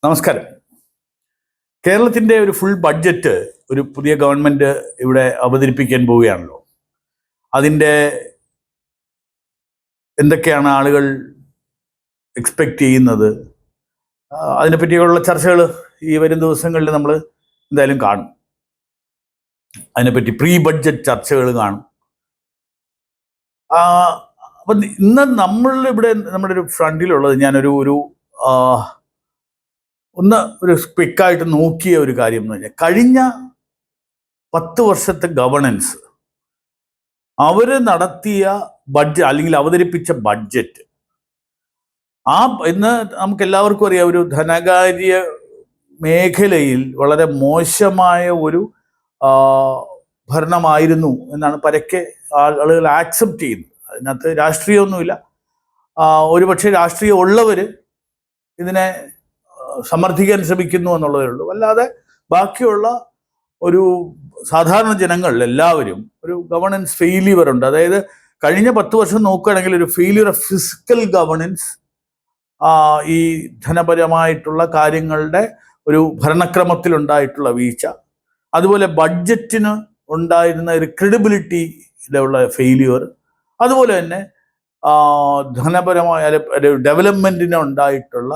നമസ്കാരം. കേരളത്തിൻ്റെ ഒരു ഫുൾ ബഡ്ജറ്റ് ഒരു പുതിയ ഗവൺമെൻറ് ഇവിടെ അവതരിപ്പിക്കാൻ പോവുകയാണല്ലോ. അതിൻ്റെ എന്തൊക്കെയാണ് ആളുകൾ എക്സ്പെക്റ്റ് ചെയ്യുന്നത്, അതിനെപ്പറ്റിയുള്ള ചർച്ചകൾ ഈ വരും ദിവസങ്ങളിൽ നമ്മൾ എന്തായാലും കാണും. അതിനെപ്പറ്റി പ്രീ ബഡ്ജറ്റ് ചർച്ചകൾ കാണും. അപ്പം ഇന്ന് നമ്മളിവിടെ നമ്മുടെ ഒരു ഫ്രണ്ടിലുള്ളത് ഞാനൊരു ഒരു ക്വിക്കായിട്ട് നോക്കിയ ഒരു കാര്യം എന്ന് പറഞ്ഞാൽ, കഴിഞ്ഞ 10 വർഷത്തെ ഗവർണൻസ് അവർ നടത്തിയ ബഡ്ജറ്റ് അല്ലെങ്കിൽ അവതരിപ്പിച്ച ബഡ്ജറ്റ്, ഇന്ന് നമുക്ക് എല്ലാവർക്കും അറിയാം, ഒരു ധനകാര്യ മേഖലയിൽ വളരെ മോശമായ ഒരു ഭരണമായിരുന്നു എന്നാണ് പരക്കെ ആളുകൾ ആക്സെപ്റ്റ് ചെയ്യുന്നത്. അതിനകത്ത് രാഷ്ട്രീയമൊന്നുമില്ല. ഒരുപക്ഷെ രാഷ്ട്രീയം ഉള്ളവർ ഇതിനെ സമർത്ഥിക്കാൻ ശ്രമിക്കുന്നു എന്നുള്ളതേ ഉള്ളൂ. അല്ലാതെ ബാക്കിയുള്ള ഒരു സാധാരണ ജനങ്ങൾ എല്ലാവരും ഒരു ഗവർണൻസ് ഫെയിലിയർ ഉണ്ട്. അതായത് കഴിഞ്ഞ 10 വർഷം നോക്കുകയാണെങ്കിൽ ഒരു ഫെയിലിയർ ഓഫ് ഫിസിക്കൽ ഗവർണൻസ്, ഈ ധനപരമായിട്ടുള്ള കാര്യങ്ങളുടെ ഒരു ഭരണക്രമത്തിലുണ്ടായിട്ടുള്ള വീഴ്ച, അതുപോലെ ബഡ്ജറ്റിന് ഉണ്ടായിരുന്ന ഒരു ക്രെഡിബിലിറ്റിയിലുള്ള ഫെയിലിയർ, അതുപോലെ തന്നെ ധനപരമായ ഡെവലപ്മെൻറ്റിന് ഉണ്ടായിട്ടുള്ള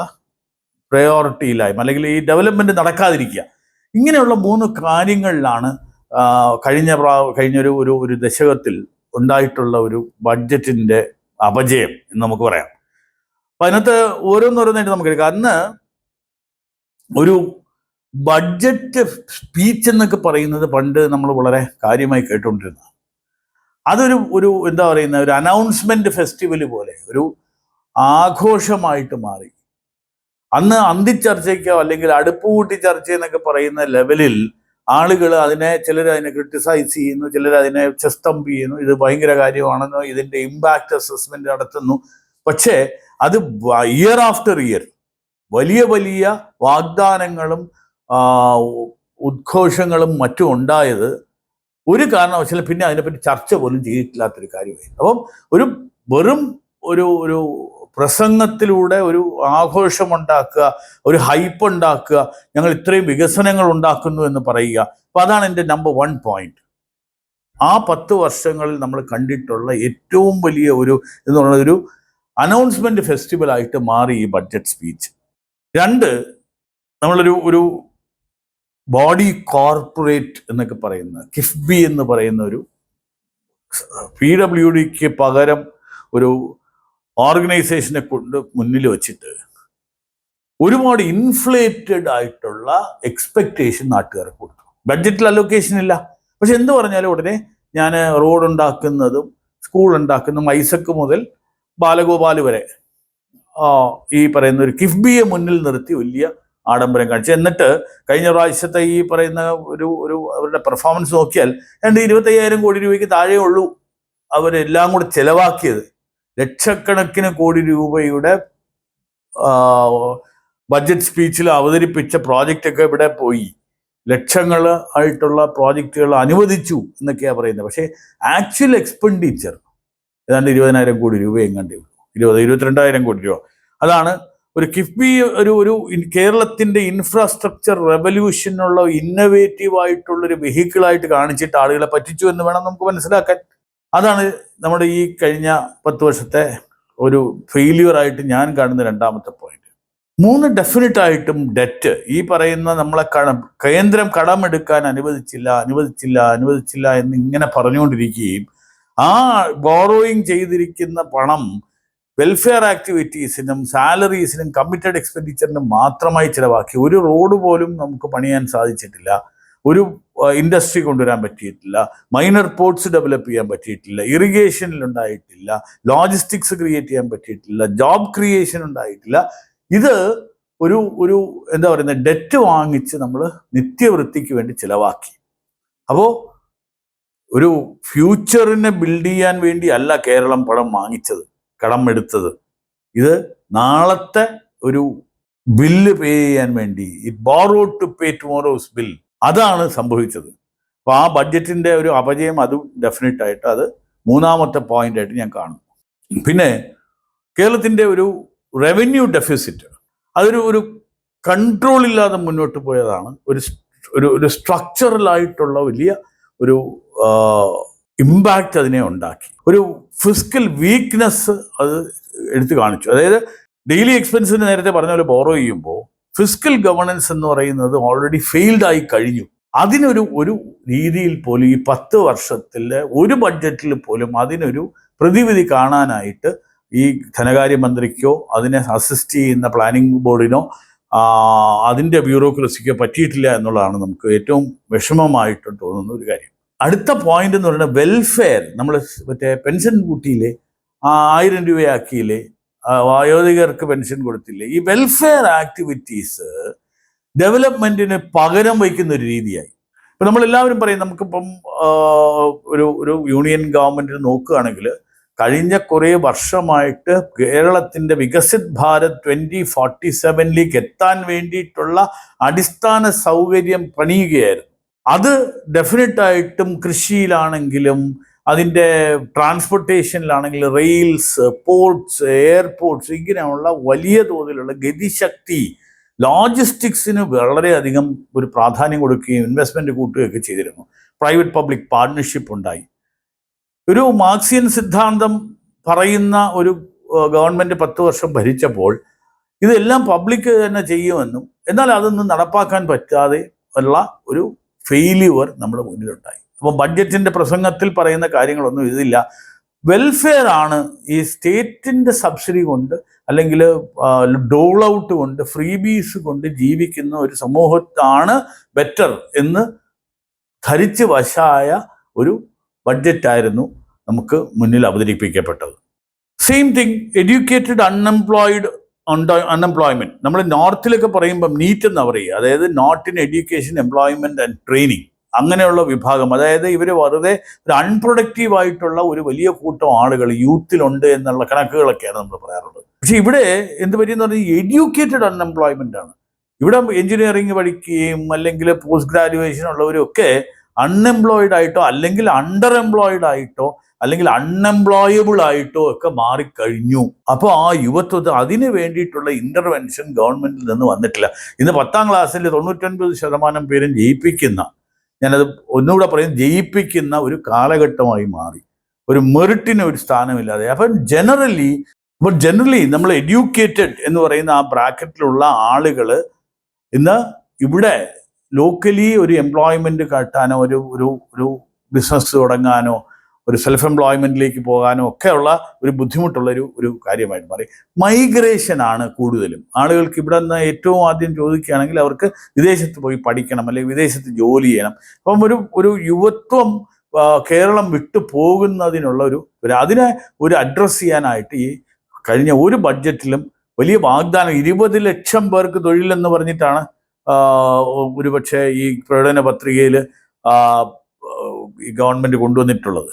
പ്രയോറിറ്റിയില്ലായ്മ, അല്ലെങ്കിൽ ഈ ഡെവലപ്മെൻറ്റ് നടക്കാതിരിക്കുക. ഇങ്ങനെയുള്ള 3 കാര്യങ്ങളിലാണ് കഴിഞ്ഞൊരു ദശകത്തിൽ ഉണ്ടായിട്ടുള്ള ഒരു ബഡ്ജറ്റിൻ്റെ അപജയം എന്ന് നമുക്ക് പറയാം. അപ്പം അതിനകത്ത് ഓരോന്നോരോന്നായിട്ട് നമുക്കെടുക്കാം. അന്ന് ഒരു ബഡ്ജറ്റ് സ്പീച്ച് എന്നൊക്കെ പറയുന്നത് പണ്ട് നമ്മൾ വളരെ കാര്യമായി കേട്ടുകൊണ്ടിരുന്ന, അതൊരു എന്താ പറയുന്ന ഒരു അനൗൺസ്മെന്റ് ഫെസ്റ്റിവൽ പോലെ ഒരു ആഘോഷമായിട്ട് മാറി. അന്ന് അന്തിച്ചർച്ചയ്ക്കോ അല്ലെങ്കിൽ അടുപ്പുകൂട്ടി ചർച്ച എന്നൊക്കെ പറയുന്ന ലെവലിൽ ആളുകൾ ചിലർ അതിനെ ക്രിട്ടിസൈസ് ചെയ്യുന്നു, ചിലർ അതിനെ ചെസ്റ്റംപ് ചെയ്യുന്നു, ഇത് ഭയങ്കര കാര്യമാണെന്നോ, ഇതിൻ്റെ ഇമ്പാക്റ്റ് അസസ്മെന്റ് നടത്തുന്നു. പക്ഷേ അത് ഇയർ ആഫ്റ്റർ ഇയർ വലിയ വലിയ വാഗ്ദാനങ്ങളും ഉദ്ഘോഷങ്ങളും മറ്റും ഉണ്ടായത് ഒരു കാരണവശാലും പിന്നെ അതിനെപ്പറ്റി ചർച്ച പോലും ചെയ്തിട്ടില്ലാത്തൊരു കാര്യമായി. അപ്പം വെറും ഒരു പ്രസംഗത്തിലൂടെ ഒരു ആഘോഷമുണ്ടാക്കുക, ഒരു ഹൈപ്പ് ഉണ്ടാക്കുക, ഞങ്ങൾ ഇത്രയും വികസനങ്ങൾ ഉണ്ടാക്കുന്നു എന്ന് പറയുക. അപ്പം അതാണ് എൻ്റെ നമ്പർ 1 പോയിന്റ്. ആ 10 വർഷങ്ങളിൽ നമ്മൾ കണ്ടിട്ടുള്ള ഏറ്റവും വലിയ എന്ന് പറയുന്ന ഒരു അനൗൺസ്മെന്റ് ഫെസ്റ്റിവലായിട്ട് മാറി ഈ ബഡ്ജറ്റ് സ്പീച്ച്. 2, നമ്മളൊരു ബോഡി കോർപ്പറേറ്റ് എന്നൊക്കെ പറയുന്ന കിഫ്ബി എന്ന് പറയുന്ന ഒരു PWDക്ക് പകരം ഒരു ഓർഗനൈസേഷനെ കൊണ്ട് മുന്നിൽ വച്ചിട്ട് ഒരുപാട് ഇൻഫ്ലേറ്റഡ് ആയിട്ടുള്ള എക്സ്പെക്റ്റേഷൻ നാട്ടുകാർക്ക് കൊടുത്തു. ബഡ്ജറ്റിൽ അലൊക്കേഷൻ ഇല്ല, പക്ഷെ എന്ത് പറഞ്ഞാലും ഉടനെ ഞാൻ റോഡ് ഉണ്ടാക്കുന്നതും സ്കൂൾ ഉണ്ടാക്കുന്നതും ഐസക്ക് മുതൽ ബാലഗോപാൽ വരെ ഈ പറയുന്ന ഒരു കിഫ്ബിയെ മുന്നിൽ നിർത്തി വലിയ ആഡംബരം കാണിച്ചു. എന്നിട്ട് കഴിഞ്ഞ പ്രാവശ്യത്തെ ഈ പറയുന്ന അവരുടെ പെർഫോമൻസ് നോക്കിയാൽ 25,000 കോടി രൂപയ്ക്ക് താഴെ ഉള്ളൂ അവരെല്ലാം കൂടെ ചെലവാക്കിയത്. ലക്ഷക്കണക്കിന് കോടി രൂപയുടെ ബഡ്ജറ്റ് സ്പീച്ചിൽ അവതരിപ്പിച്ച പ്രോജക്റ്റൊക്കെ ഇവിടെ പോയി. ലക്ഷങ്ങൾ ആയിട്ടുള്ള പ്രോജക്റ്റുകൾ അനുവദിച്ചു എന്നൊക്കെയാണ് പറയുന്നത്. പക്ഷേ ആക്ച്വൽ എക്സ്പെൻഡിച്ചർ ഏതാണ്ട് 20,000 കോടി രൂപ എങ്ങാണ്ടേ ഉള്ളൂ. 22,000 കോടി രൂപ. അതാണ് ഒരു കിഫ്ബി ഒരു കേരളത്തിൻ്റെ ഇൻഫ്രാസ്ട്രക്ചർ റെവല്യൂഷനുള്ള ഇന്നവേറ്റീവ് ആയിട്ടുള്ളൊരു വെഹിക്കിളായിട്ട് കാണിച്ചിട്ട് ആളുകളെ പറ്റിച്ചു എന്ന് വേണം നമുക്ക് മനസ്സിലാക്കാൻ. അതാണ് നമ്മുടെ ഈ കഴിഞ്ഞ 10 വർഷത്തെ ഒരു ഫെയിലിയർ ആയിട്ട് ഞാൻ കാണുന്ന 2ാമത്തെ പോയിന്റ്. 3, ഡെഫിനറ്റായിട്ടും ഡെറ്റ്. ഈ പറയുന്ന കേന്ദ്രം കടമെടുക്കാൻ അനുവദിച്ചില്ല എന്ന് ഇങ്ങനെ പറഞ്ഞുകൊണ്ടിരിക്കുകയും ആ ബോറോയിങ് ചെയ്തിരിക്കുന്ന പണം വെൽഫെയർ ആക്ടിവിറ്റീസിനും സാലറീസിനും കമ്മിറ്റഡ് എക്സ്പെൻഡിച്ചറിനും മാത്രമായി ചിലവാക്കി. ഒരു റോഡ് പോലും നമുക്ക് പണിയാൻ സാധിച്ചിട്ടില്ല, ഒരു ഇൻഡസ്ട്രി കൊണ്ടുവരാൻ പറ്റിയിട്ടില്ല, മൈനർ പോർട്സ് ഡെവലപ്പ് ചെയ്യാൻ പറ്റിയിട്ടില്ല, ഇറിഗേഷനിൽ ഉണ്ടായിട്ടില്ല, ലോജിസ്റ്റിക്സ് ക്രിയേറ്റ് ചെയ്യാൻ പറ്റിയിട്ടില്ല, ജോബ് ക്രിയേഷൻ ഉണ്ടായിട്ടില്ല. ഇത് ഒരു എന്താ പറയുന്നത്, ഡെറ്റ് വാങ്ങിച്ച് നമ്മൾ നിത്യവൃത്തിക്ക് വേണ്ടി ചിലവാക്കി. അപ്പോൾ ഒരു ഫ്യൂച്ചറിനെ ബിൽഡ് ചെയ്യാൻ വേണ്ടി അല്ല കേരളം പണം വാങ്ങിച്ചത്, കടം എടുത്തത്. ഇത് നാളത്തെ ഒരു ബില്ല് പേ ചെയ്യാൻ വേണ്ടി, it borrowed to pay tomorrow's bill. അതാണ് സംഭവിച്ചത്. അപ്പോൾ ആ ബഡ്ജറ്റിൻ്റെ ഒരു അപജയം അതും ഡെഫിനറ്റായിട്ട് അത് 3ാമത്തെ പോയിന്റായിട്ട് ഞാൻ കാണുന്നു. പിന്നെ കേരളത്തിൻ്റെ ഒരു റവന്യൂ ഡെഫിസിറ്റ്, അതൊരു കൺട്രോൾ ഇല്ലാതെ മുന്നോട്ട് പോയതാണ്. ഒരു സ്ട്രക്ചറലായിട്ടുള്ള വലിയ ഒരു ഇമ്പാക്റ്റ് അതിനെ ഉണ്ടാക്കി. ഒരു ഫിസ്ക്കൽ വീക്ക്നെസ് അത് എടുത്തു കാണിച്ചു. അതായത് ഡെയിലി എക്സ്പെൻസിന് നേരത്തെ പറഞ്ഞ പോലെ ബോറോ ചെയ്യുമ്പോൾ ഫിസ്ക്കൽ ഗവർണൻസ് എന്ന് പറയുന്നത് ഓൾറെഡി ഫെയിൽഡ് ആയി കഴിഞ്ഞു. ഒരു രീതിയിൽ പോലും ഈ 10 വർഷത്തിലെ ഒരു ബഡ്ജറ്റിൽ പോലും അതിനൊരു പ്രതിവിധി കാണാനായിട്ട് ഈ ധനകാര്യമന്ത്രിക്കോ അതിനെ അസിസ്റ്റ് ചെയ്യുന്ന പ്ലാനിംഗ് ബോർഡിനോ അതിൻ്റെ ബ്യൂറോക്രസിക്കോ പറ്റിയിട്ടില്ല എന്നുള്ളതാണ് നമുക്ക് ഏറ്റവും വിഷമമായിട്ട് തോന്നുന്ന ഒരു കാര്യം. അടുത്ത പോയിന്റ് എന്ന് പറയുന്നത് വെൽഫെയർ. നമ്മൾ മറ്റേ പെൻഷൻ കൂട്ടിയില്ലേ, 1000 രൂപയാക്കിയില്ലേ, വയോധികർക്ക് പെൻഷൻ കൊടുത്തില്ലേ. ഈ വെൽഫെയർ ആക്ടിവിറ്റീസ് ഡെവലപ്മെന്റിന് പകരം വയ്ക്കുന്ന ഒരു രീതിയായി. ഇപ്പം നമ്മളെല്ലാവരും പറയും, നമുക്കിപ്പം ഒരു യൂണിയൻ ഗവൺമെന്റിന് നോക്കുകയാണെങ്കിൽ കഴിഞ്ഞ കുറേ വർഷമായിട്ട് കേരളത്തിൻ്റെ വികസിത് ഭാരത് 2047 എത്താൻ വേണ്ടിയിട്ടുള്ള അടിസ്ഥാന സൗകര്യം പണിയുകയായിരുന്നു. അത് ഡെഫിനറ്റായിട്ടും കൃഷിയിലാണെങ്കിലും അതിൻ്റെ ട്രാൻസ്പോർട്ടേഷനിലാണെങ്കിലും റെയിൽസ്, പോർട്സ്, എയർപോർട്ട്സ്, ഇങ്ങനെയുള്ള വലിയ തോതിലുള്ള ഗതിശക്തി ലോജിസ്റ്റിക്സിന് വളരെയധികം ഒരു പ്രാധാന്യം കൊടുക്കുകയും ഇൻവെസ്റ്റ്മെൻറ്റ് കൂട്ടുകയൊക്കെ ചെയ്തിരുന്നു. പ്രൈവറ്റ് പബ്ലിക് പാർട്ട്ണർഷിപ്പ് ഉണ്ടായി. ഒരു മാർക്സിയൻ സിദ്ധാന്തം പറയുന്ന ഒരു ഗവൺമെൻറ് 10 വർഷം ഭരിച്ചപ്പോൾ ഇതെല്ലാം പബ്ലിക് തന്നെ ചെയ്യുമെന്നും എന്നാൽ അതൊന്നും നടപ്പാക്കാൻ പറ്റാതെ ഉള്ള ഒരു ഫെയില്യൂർ നമ്മുടെ മുന്നിലുണ്ടായി. അപ്പോൾ ബഡ്ജറ്റിൻ്റെ പ്രസംഗത്തിൽ പറയുന്ന കാര്യങ്ങളൊന്നും ഇതില്ല. വെൽഫെയർ ആണ് ഈ സ്റ്റേറ്റിൻ്റെ സബ്സിഡി കൊണ്ട് അല്ലെങ്കിൽ ഡോൾ ഔട്ട് കൊണ്ട് ഫ്രീബീസ് കൊണ്ട് ജീവിക്കുന്ന ഒരു സമൂഹത്താണ് ബെറ്റർ എന്ന് ധരിച്ച് വശായ ഒരു ബഡ്ജറ്റായിരുന്നു നമുക്ക് മുന്നിൽ അവതരിപ്പിക്കപ്പെട്ടത്. Same thing educated unemployment. നമ്മൾ നോർത്തിലൊക്കെ പറയുമ്പം നീറ്റ് എന്ന് പറയുക, അതായത് not in education, employment and training, അങ്ങനെയുള്ള വിഭാഗം. അതായത് ഇവർ വെറുതെ ഒരു അൺപ്രൊഡക്റ്റീവ് ആയിട്ടുള്ള ഒരു വലിയ കൂട്ടം ആളുകൾ യൂത്തിലുണ്ട് എന്നുള്ള കണക്കുകളൊക്കെയാണ് നമ്മൾ പറയാറുള്ളത്. പക്ഷെ ഇവിടെ എന്ത് പറ്റിയെന്ന് പറഞ്ഞാൽ എഡ്യൂക്കേറ്റഡ് അൺഎംപ്ലോയ്മെൻ്റ് ആണ്. ഇവിടെ എഞ്ചിനീയറിംഗ് പഠിക്കുകയും അല്ലെങ്കിൽ പോസ്റ്റ് ഗ്രാജുവേഷൻ ഉള്ളവരും ഒക്കെ അൺഎംപ്ലോയിഡ് ആയിട്ടോ അല്ലെങ്കിൽ അണ്ടർ എംപ്ലോയിഡ് ആയിട്ടോ അല്ലെങ്കിൽ അൺഎംപ്ലോയബിൾ ആയിട്ടോ ഒക്കെ മാറിക്കഴിഞ്ഞു. അപ്പോൾ ആ യുവത്വത്തെ അതിന് വേണ്ടിയിട്ടുള്ള ഇൻ്റർവെൻഷൻ ഗവൺമെൻറ്റിൽ നിന്ന് വന്നിട്ടില്ല. ഇന്ന് 10ാം ക്ലാസ്സിൽ 99% പേരും ജയിപ്പിക്കുന്ന, ഞാനത് ഒന്നുകൂടെ പറയും, ജയിപ്പിക്കുന്ന ഒരു കാലഘട്ടമായി മാറി. ഒരു മെറിറ്റിന് ഒരു സ്ഥാനമില്ലാതെ. അപ്പം ജനറലി നമ്മൾ എഡ്യൂക്കേറ്റഡ് എന്ന് പറയുന്ന ആ ബ്രാക്കറ്റിലുള്ള ആളുകൾ ഇന്ന് ഇവിടെ ലോക്കലി ഒരു എംപ്ലോയ്മെൻറ്റ് കാട്ടാനോ ഒരു ബിസിനസ് തുടങ്ങാനോ ഒരു സെൽഫ് എംപ്ലോയ്മെൻറ്റിലേക്ക് പോകാനോ ഒക്കെയുള്ള ഒരു ബുദ്ധിമുട്ടുള്ള ഒരു കാര്യമായിട്ട് മാറി. മൈഗ്രേഷനാണ് കൂടുതലും. ആളുകൾക്ക് ഇവിടെ നിന്ന് ഏറ്റവും ആദ്യം ചോദിക്കുകയാണെങ്കിൽ അവർക്ക് വിദേശത്ത് പോയി പഠിക്കണം അല്ലെങ്കിൽ വിദേശത്ത് ജോലി ചെയ്യണം. അപ്പം ഒരു യുവത്വം കേരളം വിട്ടു പോകുന്നതിനുള്ള അതിനെ അഡ്രസ്സ് ചെയ്യാനായിട്ട് ഈ കഴിഞ്ഞ ഒരു ബഡ്ജറ്റിലും വലിയ വാഗ്ദാനം 20 ലക്ഷം പേർക്ക് തൊഴിലെന്ന് പറഞ്ഞിട്ടാണ് ഒരുപക്ഷെ ഈ പ്രകടന പത്രികയിൽ ഈ ഗവൺമെൻറ് കൊണ്ടുവന്നിട്ടുള്ളത്.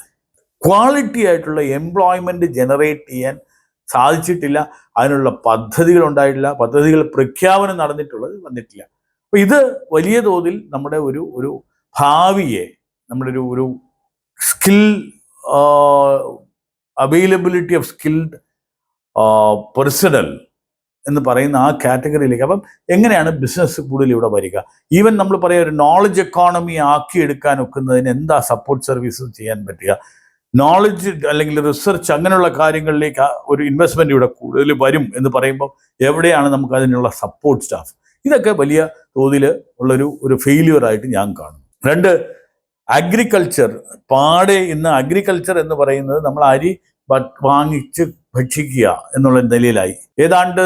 ക്വാളിറ്റി ആയിട്ടുള്ള എംപ്ലോയ്മെൻറ്റ് ജനറേറ്റ് ചെയ്യാൻ സാധിച്ചിട്ടില്ല. അതിനുള്ള പദ്ധതികൾ ഉണ്ടായിട്ടില്ല. പദ്ധതികൾ പ്രഖ്യാപനം വന്നിട്ടില്ല. അപ്പോൾ ഇത് വലിയ തോതിൽ നമ്മുടെ ഒരു ഭാവിയെ, നമ്മുടെ ഒരു skill availability of skilled personal എന്ന് പറയുന്ന ആ കാറ്റഗറിയിലേക്ക്. അപ്പം എങ്ങനെയാണ് ബിസിനസ് കൂടുതൽ ഇവിടെ വരിക? ഈവൻ നമ്മൾ പറയുക ഒരു നോളജ് എക്കോണമി ആക്കിയെടുക്കാൻ ഒക്കുന്നതിന് എന്താ സപ്പോർട്ട് സർവീസ് ചെയ്യാൻ പറ്റുക? നോളജ് അല്ലെങ്കിൽ റിസർച്ച് അങ്ങനെയുള്ള കാര്യങ്ങളിലേക്ക് ഒരു ഇൻവെസ്റ്റ്മെൻറ്റ് ഇവിടെ കൂടുതൽ വരും എന്ന് പറയുമ്പോൾ എവിടെയാണ് നമുക്ക് അതിനുള്ള സപ്പോർട്ട് സ്റ്റാഫ്? ഇതൊക്കെ വലിയ തോതിൽ ഉള്ളൊരു ഫെയിലിയറായിട്ട് ഞാൻ കാണുന്നു. 2, അഗ്രികൾച്ചർ. ഇന്ന് അഗ്രികൾച്ചർ എന്ന് പറയുന്നത് നമ്മൾ അരി വാങ്ങിച്ച് ഭക്ഷിക്കുക എന്നുള്ള നിലയിലായി. ഏതാണ്ട്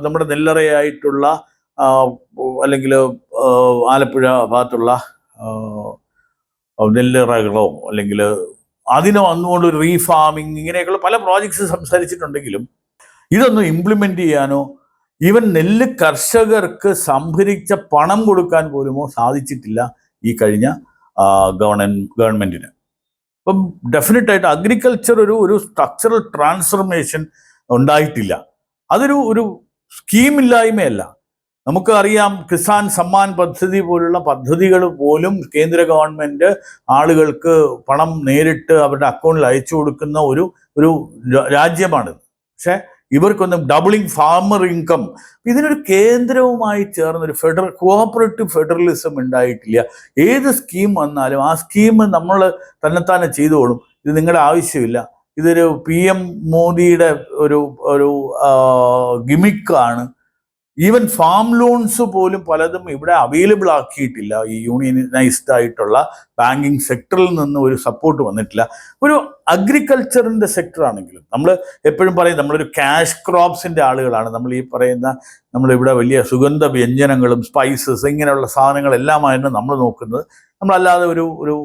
നമ്മുടെ നെല്ലറയായിട്ടുള്ള അല്ലെങ്കിൽ ആലപ്പുഴ ഭാഗത്തുള്ള നെല്ലറകളോ അല്ലെങ്കിൽ അതിന് വന്നുകൊണ്ട് റീഫാമിങ് ഇങ്ങനെയൊക്കെയുള്ള പല പ്രോജക്ട്സ് സംസാരിച്ചിട്ടുണ്ടെങ്കിലും ഇതൊന്നും ഇംപ്ലിമെൻ്റ് ചെയ്യാനോ ഈവൻ നെല്ല് കർഷകർക്ക് സംഭരിച്ച പണം കൊടുക്കാൻ പോലുമോ സാധിച്ചിട്ടില്ല ഈ കഴിഞ്ഞ ഗവൺമെൻറ്റിന്. അപ്പം ഡെഫിനറ്റായിട്ട് അഗ്രികൾച്ചർ ഒരു സ്ട്രക്ചറൽ ട്രാൻസ്ഫർമേഷൻ ഉണ്ടായിട്ടില്ല. അതൊരു സ്കീമില്ലായ്മയല്ല. നമുക്ക് അറിയാം, കിസാൻ സമ്മാൻ പദ്ധതി പോലുള്ള പദ്ധതികൾ പോലും കേന്ദ്ര ഗവൺമെൻറ് ആളുകൾക്ക് പണം നേരിട്ട് അവരുടെ അക്കൗണ്ടിൽ അയച്ചു കൊടുക്കുന്ന ഒരു രാജ്യമാണിത്. പക്ഷേ ഇവർക്കൊന്നും ഡബിളിങ് ഫാർമർ ഇൻകം. ഇതിനൊരു കേന്ദ്രവുമായി ചേർന്നൊരു കോഓപ്പറേറ്റീവ് ഫെഡറലിസം ഉണ്ടായിട്ടില്ല. ഏത് സ്കീം വന്നാലും ആ സ്കീം നമ്മൾ തന്നെത്താനെ ചെയ്തോളും, ഇത് നിങ്ങളുടെ ആവശ്യമില്ല, ഇതൊരു PM മോദിയുടെ ഒരു ഒരു ഗിമിക്കാണ്. ഈവൻ ഫാം ലോൺസ് പോലും പലതും ഇവിടെ അവൈലബിൾ ആക്കിയിട്ടില്ല. ഈ യൂണിയനൈസ്ഡ് ആയിട്ടുള്ള ബാങ്കിങ് സെക്ടറിൽ നിന്ന് ഒരു സപ്പോർട്ട് വന്നിട്ടില്ല. ഒരു അഗ്രികൾച്ചറിൻ്റെ സെക്ടർ ആണെങ്കിലും നമ്മൾ എപ്പോഴും പറയും നമ്മളൊരു ക്യാഷ് ക്രോപ്സിൻ്റെ ആളുകളാണ്. നമ്മൾ ഈ പറയുന്ന നമ്മളിവിടെ വലിയ സുഗന്ധ വ്യഞ്ജനങ്ങളും സ്പൈസസ് ഇങ്ങനെയുള്ള സാധനങ്ങളെല്ലാമായിരുന്നു നമ്മൾ നോക്കുന്നത്. നമ്മളല്ലാതെ ഒരു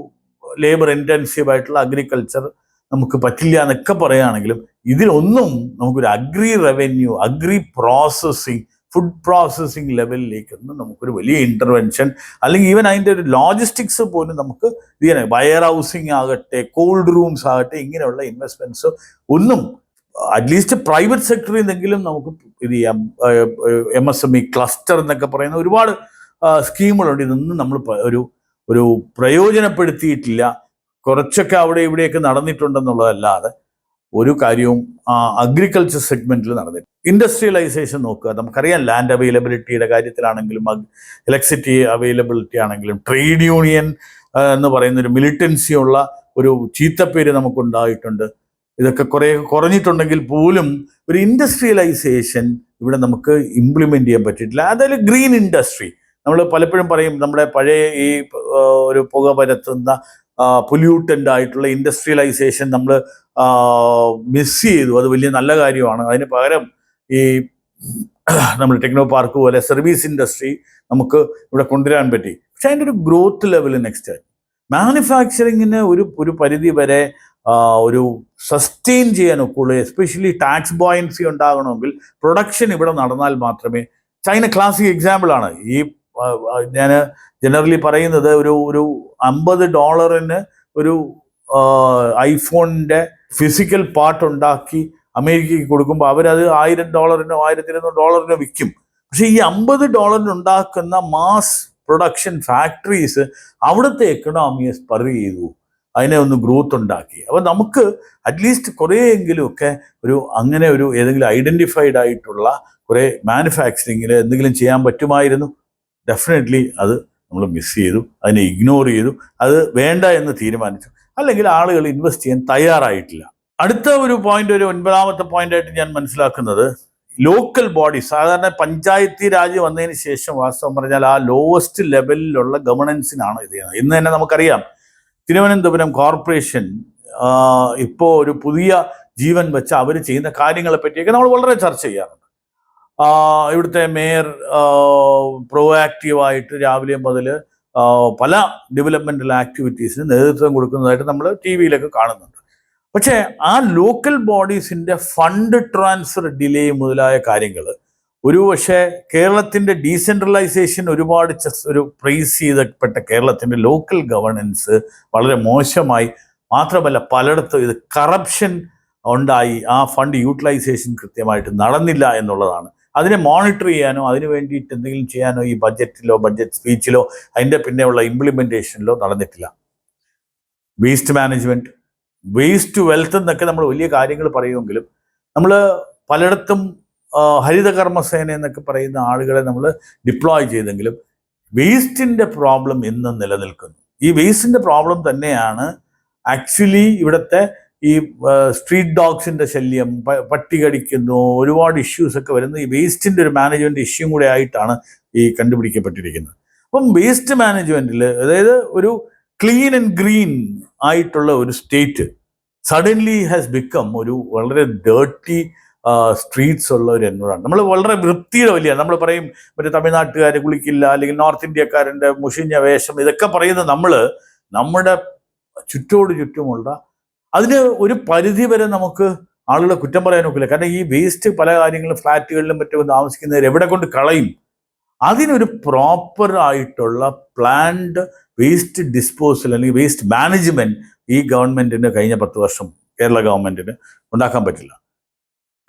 ലേബർ ഇൻറ്റൻസീവ് ആയിട്ടുള്ള അഗ്രികൾച്ചർ നമുക്ക് പറ്റില്ല എന്നൊക്കെ പറയുകയാണെങ്കിലും ഇതിലൊന്നും നമുക്കൊരു agri revenue, agri processing, food processing ലെവലിലേക്കൊന്നും നമുക്കൊരു വലിയ ഇൻ്റർവെൻഷൻ അല്ലെങ്കിൽ ഈവൻ അതിൻ്റെ ഒരു ലോജിസ്റ്റിക്സ് പോലും നമുക്ക് ഇതിനെ വെയർ ഹൗസിങ് ആകട്ടെ, കോൾഡ് റൂംസ് ആകട്ടെ, ഇങ്ങനെയുള്ള ഇൻവെസ്റ്റ്മെൻറ്റ്സ് ഒന്നും അറ്റ്ലീസ്റ്റ് പ്രൈവറ്റ് സെക്ടറിൽ നിന്നെങ്കിലും നമുക്ക് ഇത് ചെയ്യാം. MSME ക്ലസ്റ്റർ എന്നൊക്കെ പറയുന്ന ഒരുപാട് സ്കീമുകളുണ്ട്. ഇതൊന്നും നമ്മൾ ഒരു പ്രയോജനപ്പെടുത്തിയിട്ടില്ല. കുറച്ചൊക്കെ അവിടെ ഇവിടെയൊക്കെ നടന്നിട്ടുണ്ടെന്നുള്ളതല്ലാതെ ഒരു കാര്യവും അഗ്രികൾച്ചർ സെഗ്മെന്റിൽ നടന്നില്ല. ഇൻഡസ്ട്രിയലൈസേഷൻ നോക്കുക, നമുക്കറിയാം ലാൻഡ് അവൈലബിലിറ്റിയുടെ കാര്യത്തിലാണെങ്കിലും ഇലക്ട്രിസിറ്റി അവൈലബിലിറ്റി ആണെങ്കിലും ട്രേഡ് യൂണിയൻ എന്ന് പറയുന്നൊരു മിലിറ്റൻസി ഉള്ള ഒരു ചീത്തപ്പേര് നമുക്കുണ്ടായിട്ടുണ്ട്. ഇതൊക്കെ കുറഞ്ഞിട്ടുണ്ടെങ്കിൽ പോലും ഒരു ഇൻഡസ്ട്രിയലൈസേഷൻ ഇവിടെ നമുക്ക് ഇംപ്ലിമെന്റ് ചെയ്യാൻ പറ്റിയിട്ടില്ല. അതായത് ഗ്രീൻ ഇൻഡസ്ട്രി നമ്മൾ പലപ്പോഴും പറയും, നമ്മുടെ പഴയ ഈ ഒരു പുക പരത്തുന്ന പൊല്യൂട്ടൻ്റ് ആയിട്ടുള്ള ഇൻഡസ്ട്രിയലൈസേഷൻ നമ്മൾ മിസ് ചെയ്തു. അത് വലിയ നല്ല കാര്യമാണ്. അതിന് പകരം ഈ നമ്മൾ ടെക്നോ പാർക്ക് പോലെ സർവീസ് ഇൻഡസ്ട്രി നമുക്ക് ഇവിടെ കൊണ്ടുവരാൻ പറ്റി. പക്ഷെ അതിൻ്റെ ഒരു ഗ്രോത്ത് ലെവൽ നെക്സ്റ്റ് മാനുഫാക്ചറിങ്ങിന് ഒരു പരിധി വരെ ഒരു സസ്റ്റെയിൻ ചെയ്യാൻ ഒക്കുള്ളൂ. എസ്പെഷ്യലി ടാക്സ് ബോയൻസി ഉണ്ടാകണമെങ്കിൽ പ്രൊഡക്ഷൻ ഇവിടെ നടന്നാൽ മാത്രമേ. ചൈന ക്ലാസിക് എക്സാമ്പിളാണ്. ഈ ഞാൻ ജനറലി പറയുന്നത് ഒരു $50 ഒരു ഐഫോണിൻ്റെ ഫിസിക്കൽ പാർട്ട് ഉണ്ടാക്കി അമേരിക്കയ്ക്ക് കൊടുക്കുമ്പോൾ അവരത് $1000 $1200 വിൽക്കും. പക്ഷെ ഈ $50 ഉണ്ടാക്കുന്ന മാസ് പ്രൊഡക്ഷൻ ഫാക്ടറീസ് അവിടുത്തെ എക്കണോമിയെ സ്പർ ചെയ്തു, അതിനെ ഒന്ന് ഗ്രോത്ത് ഉണ്ടാക്കി. അപ്പോൾ നമുക്ക് അറ്റ്ലീസ്റ്റ് കുറേയെങ്കിലുമൊക്കെ അങ്ങനെ ഏതെങ്കിലും ഐഡൻറ്റിഫൈഡ് ആയിട്ടുള്ള കുറേ മാനുഫാക്ചറിങ്ങിൽ എന്തെങ്കിലും ചെയ്യാൻ പറ്റുമായിരുന്നു. ഡെഫിനറ്റ്ലി അത് നമ്മൾ മിസ് ചെയ്തു, അതിനെ ഇഗ്നോർ ചെയ്തു, അത് വേണ്ട എന്ന് തീരുമാനിച്ചു. അല്ലെങ്കിൽ ആളുകൾ ഇൻവെസ്റ്റ് ചെയ്യാൻ തയ്യാറായിട്ടില്ല. അടുത്ത ഒരു പോയിന്റ്, ഒരു 9ാമത്തെ പോയിന്റായിട്ട് ഞാൻ മനസ്സിലാക്കുന്നത് ലോക്കൽ ബോഡി, സാധാരണ പഞ്ചായത്തി രാജ് വന്നതിന് ശേഷം വാസ്തവം പറഞ്ഞാൽ ആ ലോവസ്റ്റ് ലെവലിലുള്ള ഗവർണൻസിനാണ് ഇത് ചെയ്യുന്നത്. ഇന്ന് തന്നെ നമുക്കറിയാം തിരുവനന്തപുരം കോർപ്പറേഷൻ ഇപ്പോൾ ഒരു പുതിയ ജീവൻ വെച്ച് അവർ ചെയ്യുന്ന കാര്യങ്ങളെ പറ്റിയൊക്കെ നമ്മൾ വളരെ ചർച്ച ചെയ്യാറുണ്ട്. ഇവിടുത്തെ മേയർ പ്രോആക്റ്റീവായിട്ട് രാവിലെ മുതൽ പല ഡെവലപ്മെൻ്റൽ ആക്ടിവിറ്റീസിന് നേതൃത്വം കൊടുക്കുന്നതായിട്ട് നമ്മൾ TV-യിലൊക്കെ കാണുന്നുണ്ട്. പക്ഷേ ആ ലോക്കൽ ബോഡീസിൻ്റെ ഫണ്ട് ട്രാൻസ്ഫർ ഡിലേ മുതലായ കാര്യങ്ങൾ പക്ഷേ കേരളത്തിൻ്റെ ഡീസെൻട്രലൈസേഷൻ ഒരുപാട് പ്രൈസ് ചെയ്തപ്പെട്ട കേരളത്തിൻ്റെ ലോക്കൽ ഗവർണൻസ് വളരെ മോശമായി. മാത്രമല്ല പലയിടത്തും ഇത് കറപ്ഷൻ ഉണ്ടായി, ആ ഫണ്ട് യൂട്ടിലൈസേഷൻ കൃത്യമായിട്ട് നടന്നില്ല എന്നുള്ളതാണ്. അതിനെ മോണിറ്റർ ചെയ്യാനോ അതിന് വേണ്ടിയിട്ട് എന്തെങ്കിലും ചെയ്യാനോ ഈ ബഡ്ജറ്റിലോ ബഡ്ജറ്റ് സ്പീച്ചിലോ അതിൻ്റെ പിന്നെയുള്ള ഇംപ്ലിമെൻറ്റേഷനിലോ നടന്നിട്ടില്ല. Waste management, waste to wealth എന്നൊക്കെ നമ്മൾ വലിയ കാര്യങ്ങൾ പറയുമെങ്കിലും നമ്മൾ പലയിടത്തും ഹരിതകർമ്മസേന എന്നൊക്കെ പറയുന്ന ആളുകളെ നമ്മൾ ഡിപ്ലോയ് ചെയ്തെങ്കിലും വേസ്റ്റിൻ്റെ പ്രോബ്ലം ഇന്നും നിലനിൽക്കുന്നു. ഈ വേസ്റ്റിൻ്റെ പ്രോബ്ലം തന്നെയാണ് ആക്ച്വലി ഇവിടുത്തെ ഈ സ്ട്രീറ്റ് ഡോഗ്സിൻ്റെ ശല്യം, പട്ടി കടിക്കുന്നു, ഒരുപാട് ഇഷ്യൂസൊക്കെ വരുന്നത് ഈ വേസ്റ്റിൻ്റെ ഒരു മാനേജ്മെൻറ്റ് ഇഷ്യൂ കൂടെ ആയിട്ടാണ് ഈ കണ്ടുപിടിക്കപ്പെട്ടിരിക്കുന്നത്. അപ്പം വേസ്റ്റ് മാനേജ്മെൻറ്റിൽ, അതായത് ഒരു ക്ലീൻ ആൻഡ് ഗ്രീൻ ആയിട്ടുള്ള ഒരു സ്റ്റേറ്റ് സഡൻലി ഹാസ് ബിക്കം ഒരു വളരെ ഡേർട്ടി സ്ട്രീറ്റ്സ് ഉള്ള ഒരു എൻവയോൺമെന്റ്. നമ്മൾ വളരെ വൃത്തിയുടെ വലിയ നമ്മൾ പറയും മറ്റേ തമിഴ്നാട്ടുകാർ കുളിക്കില്ല, അല്ലെങ്കിൽ നോർത്ത് ഇന്ത്യക്കാരൻ്റെ മുഷിഞ്ഞ വേഷം, ഇതൊക്കെ പറയുന്നത് നമ്മുടെ ചുറ്റുമുള്ള അതിന് ഒരു പരിധി വരെ നമുക്ക് ആളുകളെ കുറ്റം പറയാൻ ഒക്കില്ല. കാരണം ഈ വേസ്റ്റ് പല കാര്യങ്ങളും ഫ്ലാറ്റുകളിലും മറ്റും താമസിക്കുന്നവർ എവിടെ കൊണ്ട് കളയും? അതിനൊരു പ്രോപ്പർ ആയിട്ടുള്ള പ്ലാൻഡ് വേസ്റ്റ് ഡിസ്പോസൽ അല്ലെങ്കിൽ വേസ്റ്റ് മാനേജ്മെന്റ് ഈ ഗവൺമെന്റിന് കഴിഞ്ഞ 10 വർഷം കേരള ഗവൺമെന്റിന് ഉണ്ടാക്കാൻ പറ്റില്ല.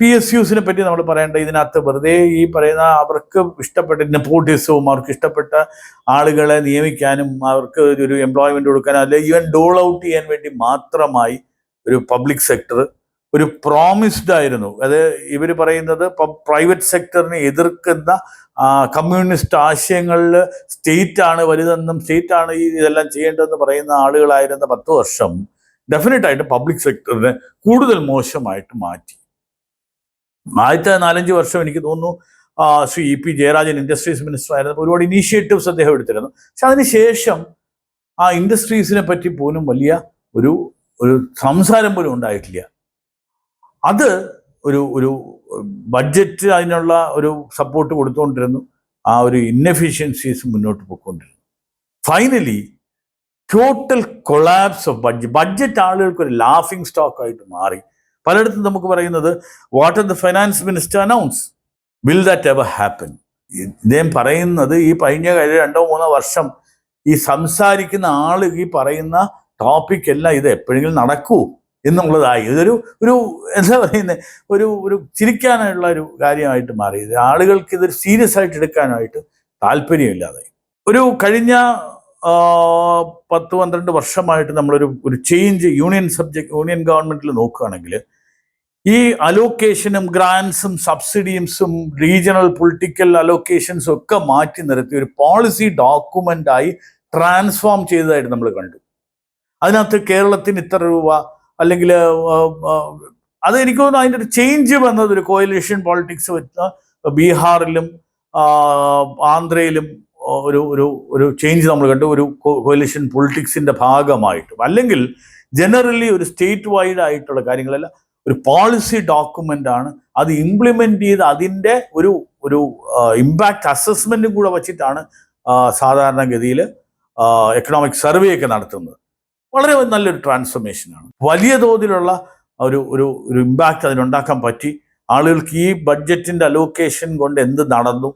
PSUസിനെ പറ്റി നമ്മൾ പറയേണ്ട, ഇതിനകത്ത് വെറുതെ ഈ പറയുന്ന അവർക്ക് ഇഷ്ടപ്പെട്ട നെപ്പോട്ടിസവും അവർക്ക് ഇഷ്ടപ്പെട്ട ആളുകളെ നിയമിക്കാനും അവർക്ക് ഒരു എംപ്ലോയ്മെന്റ് കൊടുക്കാനും അല്ലെങ്കിൽ ഈവൻ ഡോൾ ഔട്ട് ചെയ്യാൻ വേണ്ടി മാത്രമായി ഒരു പബ്ലിക് സെക്ടർ ഒരു പ്രോമിസ്ഡ് ആയിരുന്നു. അത് ഇവർ പറയുന്നത് ഇപ്പം പ്രൈവറ്റ് സെക്ടറിനെ എതിർക്കുന്ന കമ്മ്യൂണിസ്റ്റ് ആശയങ്ങളിൽ സ്റ്റേറ്റ് ആണ് വലുതെന്നും സ്റ്റേറ്റ് ആണ് ഇതെല്ലാം ചെയ്യേണ്ടതെന്ന് പറയുന്ന ആളുകളായിരുന്ന 10 വർഷം ഡെഫിനറ്റായിട്ട് പബ്ലിക് സെക്ടറിനെ കൂടുതൽ മോശമായിട്ട് മാറ്റി. ആദ്യത്തെ 4-5 വർഷം എനിക്ക് തോന്നുന്നു Shri EP Jayarajan industries minister ആയിരുന്നപ്പോൾ ഒരുപാട് ഇനീഷ്യേറ്റീവ്സ് അദ്ദേഹം എടുത്തിരുന്നു. പക്ഷെ അതിനുശേഷം ആ ഇൻഡസ്ട്രീസിനെ പറ്റി പോലും വലിയ ഒരു സംസാരം പോലും ഉണ്ടായിട്ടില്ല. അത് ഒരു ബഡ്ജറ്റ് അതിനുള്ള ഒരു സപ്പോർട്ട് കൊടുത്തുകൊണ്ടിരുന്നു. ആ ഒരു ഇൻഎഫിഷ്യൻസീസ് മുന്നോട്ട് പോയിക്കൊണ്ടിരുന്നു. Finally total collapse of budget ആളുകൾക്ക് ഒരു ലാഫിംഗ് സ്റ്റോക്ക് ആയിട്ട് മാറി. പലയിടത്തും നമുക്ക് പറയുന്നത് what the finance minister announce, will that ever happen? ഇദ്ദേഹം പറയുന്നത് ഈ കഴിഞ്ഞ 2-3 വർഷം ഈ സംസാരിക്കുന്ന ആൾ ഈ പറയുന്ന ടോപ്പിക് എല്ലാം ഇത് എപ്പോഴെങ്കിലും നടക്കൂ എന്നുള്ളതായി. ഇതൊരു എന്താ പറയുന്നത്, ഒരു ചിരിക്കാനുള്ള ഒരു കാര്യമായിട്ട് മാറി. ആളുകൾക്ക് ഇതൊരു സീരിയസ് ആയിട്ട് എടുക്കാനായിട്ട് താല്പര്യമില്ലാതായി. കഴിഞ്ഞ 10-12 വർഷമായിട്ട് നമ്മളൊരു ചേഞ്ച് യൂണിയൻ ഗവൺമെന്റിൽ നോക്കുകയാണെങ്കിൽ ഈ അലോക്കേഷനും ഗ്രാൻസും സബ്സിഡിയംസും റീജിയണൽ പൊളിറ്റിക്കൽ അലോക്കേഷൻസും ഒക്കെ മാറ്റി നിർത്തി ഒരു പോളിസി ഡോക്യുമെന്റായി ട്രാൻസ്ഫോം ചെയ്തതായിട്ട് നമ്മൾ കണ്ടു. അതിനകത്ത് കേരളത്തിന് ഇത്ര രൂപ, അല്ലെങ്കിൽ അത് എനിക്ക് തോന്നുന്നു അതിൻ്റെ ഒരു ചേഞ്ച് വന്നത് ഒരു കോയലിഷൻ പോളിറ്റിക്സ് വെച്ച ബീഹാറിലും ആന്ധ്രയിലും ഒരു ചേഞ്ച് നമ്മൾ കണ്ടു, ഒരു കോയലിഷൻ പൊളിറ്റിക്സിന്റെ ഭാഗമായിട്ടും. അല്ലെങ്കിൽ ജനറലി ഒരു സ്റ്റേറ്റ് വൈഡ് ആയിട്ടുള്ള കാര്യങ്ങളല്ല, ഒരു പോളിസി ഡോക്യുമെന്റ് ആണ്. അത് ഇംപ്ലിമെന്റ് ചെയ്ത് അതിൻ്റെ ഒരു ഇമ്പാക്ട് അസസ്മെന്റും കൂടെ വച്ചിട്ടാണ് സാധാരണഗതിയിൽ എക്കണോമിക് സർവേ ഒക്കെ നടത്തുന്നത്. വളരെ നല്ലൊരു ട്രാൻസ്ഫോർമേഷനാണ്. വലിയ തോതിലുള്ള ഒരു ഇമ്പാക്റ്റ് അതിനുണ്ടാക്കാൻ പറ്റി. ആളുകൾക്ക് ഈ ബഡ്ജറ്റിന്റെ അലോക്കേഷൻ കൊണ്ട് എന്ത് നടന്നു,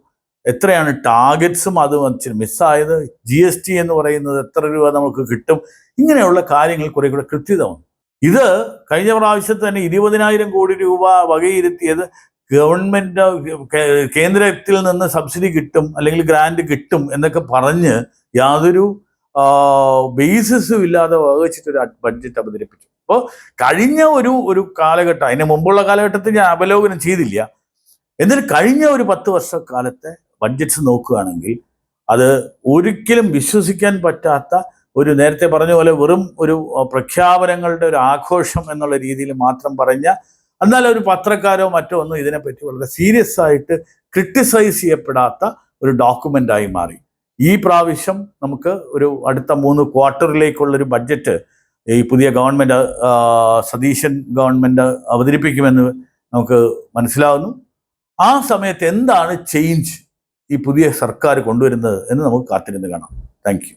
എത്രയാണ് ടാർഗറ്റ്സും അത് മിസ്സായത്, GST എന്ന് പറയുന്നത് എത്ര രൂപ നമുക്ക് കിട്ടും, ഇങ്ങനെയുള്ള കാര്യങ്ങൾ കുറെ കൂടെ കൃത്യത വന്നു. ഇത് കഴിഞ്ഞ പ്രാവശ്യത്ത് തന്നെ 20,000 കോടി രൂപ വകയിരുത്തിയത് ഗവൺമെന്റ് കേന്ദ്രത്തിൽ നിന്ന് സബ്സിഡി കിട്ടും അല്ലെങ്കിൽ ഗ്രാന്റ് കിട്ടും എന്നൊക്കെ പറഞ്ഞ് യാതൊരു ബേസിസും ഇല്ലാതെ വകവെച്ചിട്ടൊരു ബഡ്ജറ്റ് അവതരിപ്പിച്ചു. അപ്പോൾ കഴിഞ്ഞ ഒരു കാലഘട്ടം, അതിന് മുമ്പുള്ള കാലഘട്ടത്തിൽ ഞാൻ അവലോകനം ചെയ്തില്ല. എന്നിട്ട് കഴിഞ്ഞ ഒരു 10 വർഷക്കാലത്തെ ബഡ്ജറ്റ്സ് നോക്കുകയാണെങ്കിൽ അത് ഒരിക്കലും വിശ്വസിക്കാൻ പറ്റാത്ത നേരത്തെ പറഞ്ഞ പോലെ വെറും ഒരു പ്രഖ്യാപനങ്ങളുടെ ഒരു ആഘോഷം എന്നുള്ള രീതിയിൽ മാത്രം പറഞ്ഞ, എന്നാൽ ഒരു പത്രക്കാരോ മറ്റോ ഒന്നും ഇതിനെപ്പറ്റി വളരെ സീരിയസ് ആയിട്ട് ക്രിട്ടിസൈസ് ചെയ്യപ്പെടാത്ത ഒരു ഡോക്യുമെന്റായി മാറി. ഈ പ്രാവശ്യം നമുക്ക് അടുത്ത 3 ക്വാർട്ടറിലേക്കുള്ളൊരു ബഡ്ജറ്റ് ഈ പുതിയ ഗവൺമെന്റ് സതീശൻ ഗവൺമെന്റ് അവതരിപ്പിക്കുമെന്ന് നമുക്ക് മനസ്സിലാവുന്നു. ആ സമയത്ത് എന്താണ് ചേഞ്ച് ഈ പുതിയ സർക്കാർ കൊണ്ടുവരുന്നത് എന്ന് നമുക്ക് കാത്തിരുന്ന് കാണാം. Thank you.